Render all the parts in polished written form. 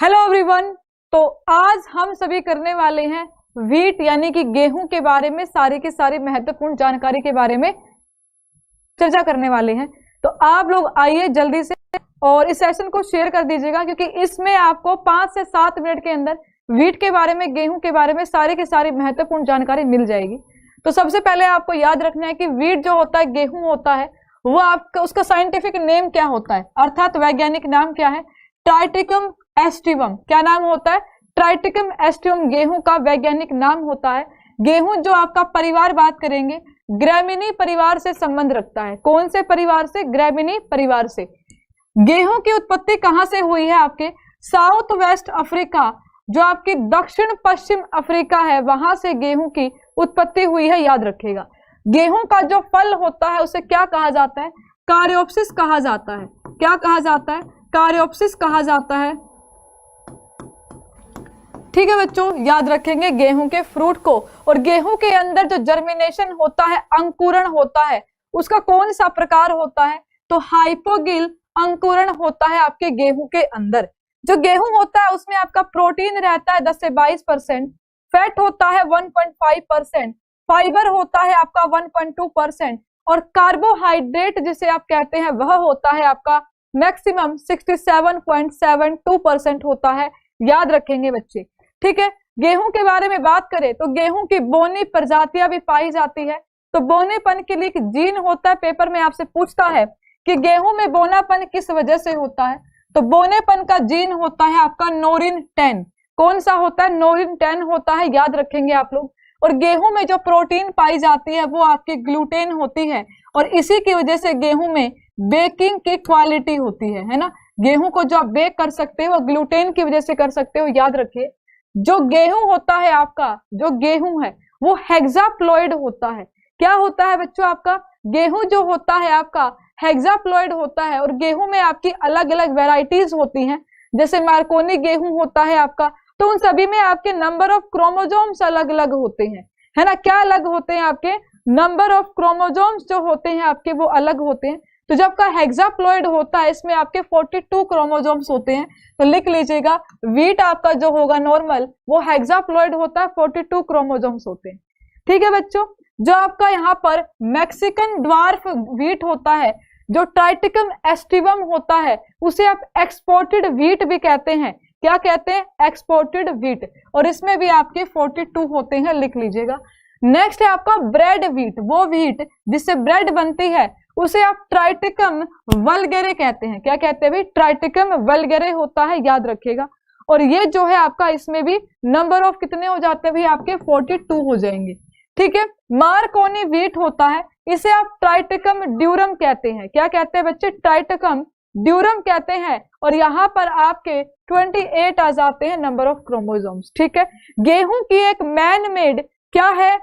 Hello everyone. तो आज हम सभी करने वाले हैं व्हीट यानी कि गेहूं के बारे में सारी की सारी महत्वपूर्ण जानकारी के बारे में चर्चा करने वाले हैं। तो आप लोग आइए जल्दी से और इस सेशन को शेयर कर दीजिएगा, क्योंकि इसमें आपको 5 से 7 मिनट के अंदर व्हीट के बारे में, गेहूं के बारे में सारी की सारी महत्वपूर्ण जानकारी मिल जाएगी। तो सबसे पहले आपको याद रखना है कि व्हीट जो होता है, गेहूं होता है, वो आपका उसका साइंटिफिक नेम क्या होता है, अर्थात वैज्ञानिक नाम क्या है? Triticum aestivum. क्या नाम होता है? ट्राइटिकम एस्टिवम गेहूं का वैज्ञानिक नाम होता है। गेहूं जो आपका परिवार बात करेंगे, ग्रैमिनी परिवार से संबंध रखता है। कौन से परिवार से? ग्रैमिनी परिवार से। गेहूं की उत्पत्ति कहां से हुई है? आपके साउथ वेस्ट अफ्रीका, जो आपकी दक्षिण पश्चिम अफ्रीका है, वहां से गेहूं की उत्पत्ति हुई है, याद रखिएगा। गेहूं का जो फल होता है उसे क्या कहा जाता है? कारियोप्सिस कहा जाता है। क्या कहा जाता है? कारियोप्सिस कहा जाता है। ठीक है बच्चों, याद रखेंगे गेहूं के फ्रूट को। और गेहूं के अंदर जो जर्मिनेशन होता है, अंकुरण होता है, उसका कौन सा प्रकार होता है? तो हाइपोगिल अंकुरण होता है आपके गेहूं के अंदर। जो गेहूं होता है उसमें आपका प्रोटीन रहता है 10 से 22%, फैट होता है 1.5%, फाइबर होता है आपका 1.2% और कार्बोहाइड्रेट जिसे आप कहते हैं वह होता है आपका मैक्सिमम 67.72% होता है। याद रखेंगे बच्चे, ठीक है। गेहूं के बारे में बात करें तो गेहूं की बोनी प्रजातियां भी पाई जाती है। तो बोनेपन के लिए एक जीन होता है, पेपर में आपसे पूछता है कि गेहूं में बोनापन किस वजह से होता है? तो बोनेपन का जीन होता है आपका नोरिन 10। कौन सा होता है? नोरिन 10 होता है, याद रखेंगे आप लोग। और गेहूं में जो प्रोटीन पाई जाती है वो आपकी ग्लूटेन होती है, और इसी की वजह से गेहूं में बेकिंग की क्वालिटी होती है ना। गेहूं को जो आप बेक कर सकते हो वो ग्लूटेन की वजह से कर सकते हो, याद रखिए। जो गेहूं होता है आपका, जो गेहूं है वो हेक्साप्लॉइड होता है। क्या होता है बच्चों? आपका गेहूं जो होता है आपका हेक्साप्लॉइड होता है। और गेहूं में आपकी अलग अलग वेराइटीज होती हैं, जैसे मार्कोनी गेहूं होता है आपका, तो उन सभी में आपके नंबर ऑफ क्रोमोजोम्स अलग अलग होते हैं, है ना। क्या अलग होते हैं? आपके नंबर ऑफ क्रोमोजोम्स जो होते हैं आपके वो अलग होते हैं। तो जब का हेक्साप्लॉइड होता है इसमें आपके 42 क्रोमोजोम्स होते हैं। तो लिख लीजिएगा, व्हीट आपका जो होगा नॉर्मल वो हेक्साप्लॉइड होता है, 42 क्रोमोजोम्स होते हैं। ठीक है बच्चों। जो आपका यहाँ पर मैक्सिकन ड्वार्फ व्हीट होता है, जो ट्राइटिकम एस्टिवम होता है, उसे आप एक्सपोर्टेड व्हीट भी कहते हैं। क्या कहते हैं? Exported wheat. और इसमें भी आपके 42 होते हैं, लिख लीजिएगा। नेक्स्ट है आपका ब्रेड व्हीट। वो व्हीट जिससे ब्रेड बनती है उसे आप ट्राइटिकम वल्गेरे कहते हैं। क्या कहते हैं भाई? ट्राइटिकम वल्गेरे होता है, याद रखिएगा। और ये जो है आपका, इसमें भी नंबर ऑफ कितने हो जाते हैं भाई? आपके 42 हो जाएंगे। ठीक है। मार्कोनी व्हीट होता है, इसे आप ट्राइटिकम ड्यूरम कहते हैं। क्या कहते हैं बच्चे? ट्राइटिकम ड्यूरम कहते हैं। और यहाँ पर आपके 28 आ जाते हैं नंबर ऑफ क्रोमोसोम्स। ठीक है। गेहूं की एक मैन मेड क्या है,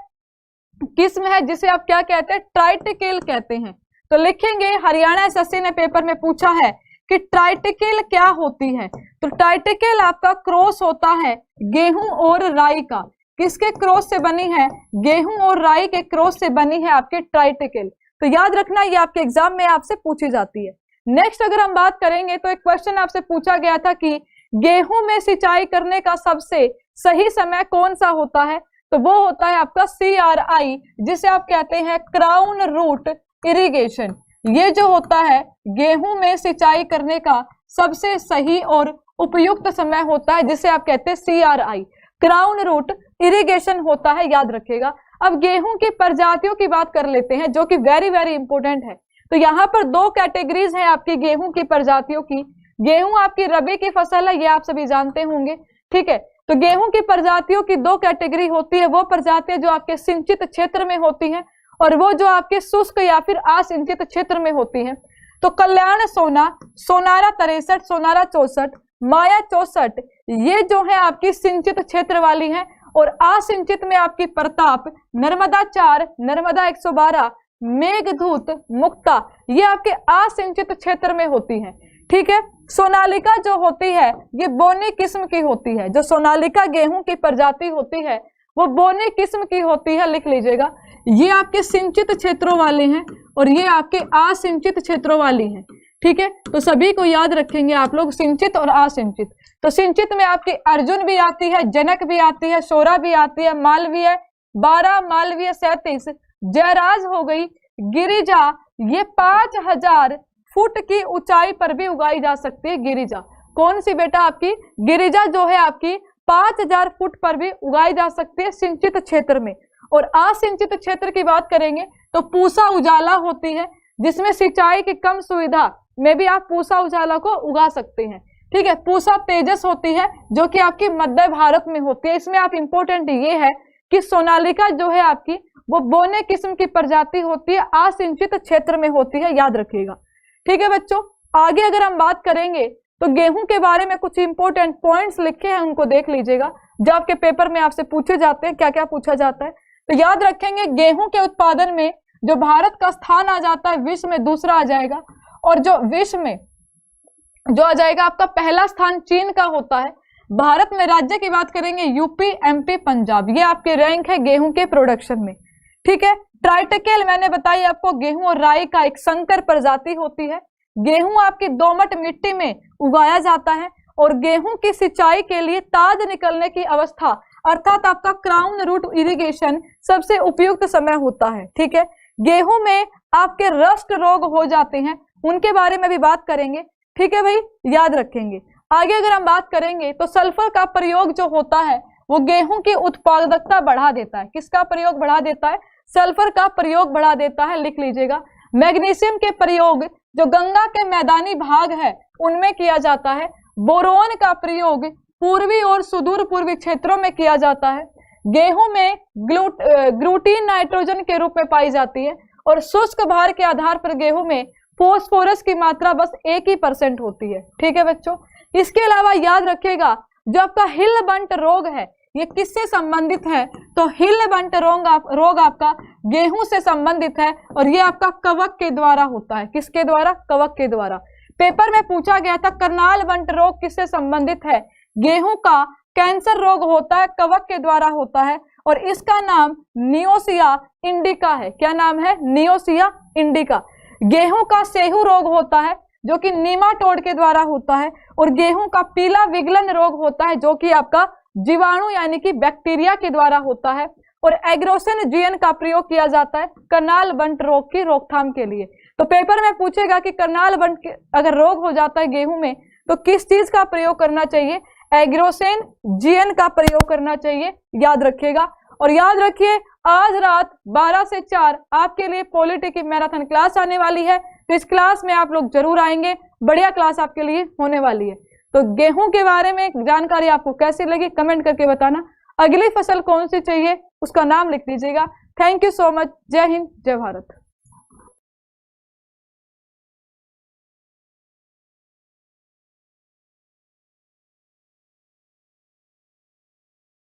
किस्म है, जिसे आप क्या कहते हैं? ट्राइटिकेल कहते हैं। तो लिखेंगे, हरियाणा एसएससी ने पेपर में पूछा है कि ट्राइटिकेल क्या होती है। तो ट्राइटिकेल आपका क्रॉस होता है गेहूं और राई का। किसके क्रॉस से बनी है? गेहूं और राई के क्रॉस से बनी है आपके ट्राइटिकेल। तो याद रखना, ये आपके एग्जाम में आपसे पूछी जाती है। नेक्स्ट अगर हम बात करेंगे तो एक क्वेश्चन आपसे पूछा गया था कि गेहूं में सिंचाई करने का सबसे सही समय कौन सा होता है? तो वो होता है आपका CRI, जिसे आप कहते हैं क्राउन रूट इरिगेशन। ये जो होता है गेहूं में सिंचाई करने का सबसे सही और उपयुक्त समय होता है, जिसे आप कहते हैं CRI, क्राउन रूट इरिगेशन होता है, याद रखिएगा। अब गेहूं की प्रजातियों की बात कर लेते हैं, जो कि वेरी वेरी इंपॉर्टेंट है। तो यहाँ पर 2 कैटेगरीज हैं आपकी गेहूं की प्रजातियों की। गेहूं आपकी रबी की फसल है, ये आप सभी जानते होंगे। ठीक है। तो गेहूं की प्रजातियों की 2 कैटेगरी होती है। वो प्रजातियां जो आपके सिंचित क्षेत्र में होती हैं, और वो जो आपके शुष्क या फिर असिंचित क्षेत्र में होती हैं। तो कल्याण सोना, सोनारा 63, सोनारा 64, माया 64, ये जो है आपकी सिंचित क्षेत्र वाली है। और असिंचित में आपकी प्रताप, नर्मदा 4, नर्मदा 112, मेघदूत, मुक्ता, ये आपके असिंचित क्षेत्र में होती है। ठीक है। सोनालिका जो होती है ये बोनी किस्म की होती है। जो सोनालिका गेहूं की प्रजाति होती है वो बोनी किस्म की होती है, लिख लीजिएगा। ये आपके सिंचित क्षेत्रों वाले हैं और ये आपके असिंचित क्षेत्रों वाली हैं। ठीक है। तो सभी को याद रखेंगे आप लोग, सिंचित और असिंचित। तो सिंचित में आपकी अर्जुन भी आती है, जनक भी आती है, शोरा भी आती है, मालवीय 12, मालवीय 37, जयराज हो गई, गिरिजा ये 5000 फुट की ऊंचाई पर भी उगाई जा सकती है। गिरिजा कौन सी बेटा आपकी? गिरिजा जो है आपकी 5000 फुट पर भी उगाई जा सकती है सिंचित क्षेत्र में। और असिंचित क्षेत्र की बात करेंगे तो पूसा उजाला होती है, जिसमें सिंचाई की कम सुविधा में भी आप पूसा उजाला को उगा सकते हैं। ठीक है, पूसा तेजस होती है जो कि आपकी मध्य भारत में होती है। इसमें आप इंपॉर्टेंट ये है कि सोनालिका जो है आपकी वो बोने किस्म की प्रजाति होती है, असिंचित क्षेत्र में होती है, याद रखिएगा। ठीक है बच्चों, आगे अगर हम बात करेंगे तो गेहूं के बारे में कुछ इंपॉर्टेंट पॉइंट्स लिखे हैं, उनको देख लीजिएगा, जो आपके पेपर में आपसे पूछे जाते हैं। क्या क्या पूछा जाता है तो याद रखेंगे, गेहूं के उत्पादन में जो भारत का स्थान आ जाता है विश्व में दूसरा आ जाएगा, और जो विश्व में जो आ जाएगा आपका पहला स्थान चीन का होता है। भारत में राज्य की बात करेंगे यूपी, एमपी, पंजाब, ये आपके रैंक है गेहूं के प्रोडक्शन में। ठीक है, ट्राइटिकेल मैंने बताई आपको, गेहूं और राई का एक संकर प्रजाति होती है। गेहूं आपकी दोमट मिट्टी में उगाया जाता है, और गेहूं की सिंचाई के लिए ताज निकलने की अवस्था अर्थात आपका क्राउन रूट इरिगेशन सबसे उपयुक्त समय होता है। ठीक है, गेहूं में आपके रस्ट रोग हो जाते हैं, उनके बारे में भी बात करेंगे। ठीक है भाई, याद रखेंगे। आगे अगर हम बात करेंगे तो सल्फर का प्रयोग जो होता है वो गेहूं की उत्पादकता बढ़ा देता है। किसका प्रयोग बढ़ा देता है? सल्फर का प्रयोग बढ़ा देता है, लिख लीजिएगा। मैग्नीशियम के प्रयोग जो गंगा के मैदानी भाग है उनमें किया जाता है। बोरोन का प्रयोग पूर्वी और सुदूर पूर्वी क्षेत्रों में किया जाता है। गेहूं में ग्लूटीन नाइट्रोजन के रूप में पाई जाती है, और शुष्क भार के आधार पर गेहूं में फोस्फोरस की मात्रा बस 1% होती है। ठीक है बच्चों, इसके अलावा याद रखिएगा जो आपका हिलबंट रोग है ये किससे संबंधित है? तो हिलबंट रोग आपका गेहूं से संबंधित है, और ये आपका कवक के द्वारा होता है। किसके द्वारा? कवक के द्वारा। पेपर में पूछा गया था करनाल बंट रोग किससे संबंधित है? गेहूं का कैंसर रोग होता है, कवक के द्वारा होता है, और इसका नाम नियोसिया इंडिका है। क्या नाम है? नियोसिया इंडिका। गेहूं का सेहू रोग होता है जो कि नीमाटोड के द्वारा होता है, और गेहूं का पीला विगलन रोग होता है जो कि आपका जीवाणु यानी कि बैक्टीरिया के द्वारा होता है, और एग्रोसिन जीएन का प्रयोग किया जाता है करनाल बंट रोग की रोकथाम के लिए। तो पेपर में पूछेगा कि करनाल बंट अगर रोग हो जाता है गेहूं में तो किस चीज का प्रयोग करना चाहिए? एग्रोसिन जीएन का प्रयोग करना चाहिए, याद रखिएगा। और याद रखिए आज रात 12 से 4 आपके लिए पॉलिटी की मैराथन क्लास आने वाली है, तो इस क्लास में आप लोग जरूर आएंगे, बढ़िया क्लास आपके लिए होने वाली है। तो गेहूं के बारे में जानकारी आपको कैसी लगी कमेंट करके बताना। अगली फसल कौन सी चाहिए उसका नाम लिख दीजिएगा। Thank you so much. जय हिंद, जय भारत।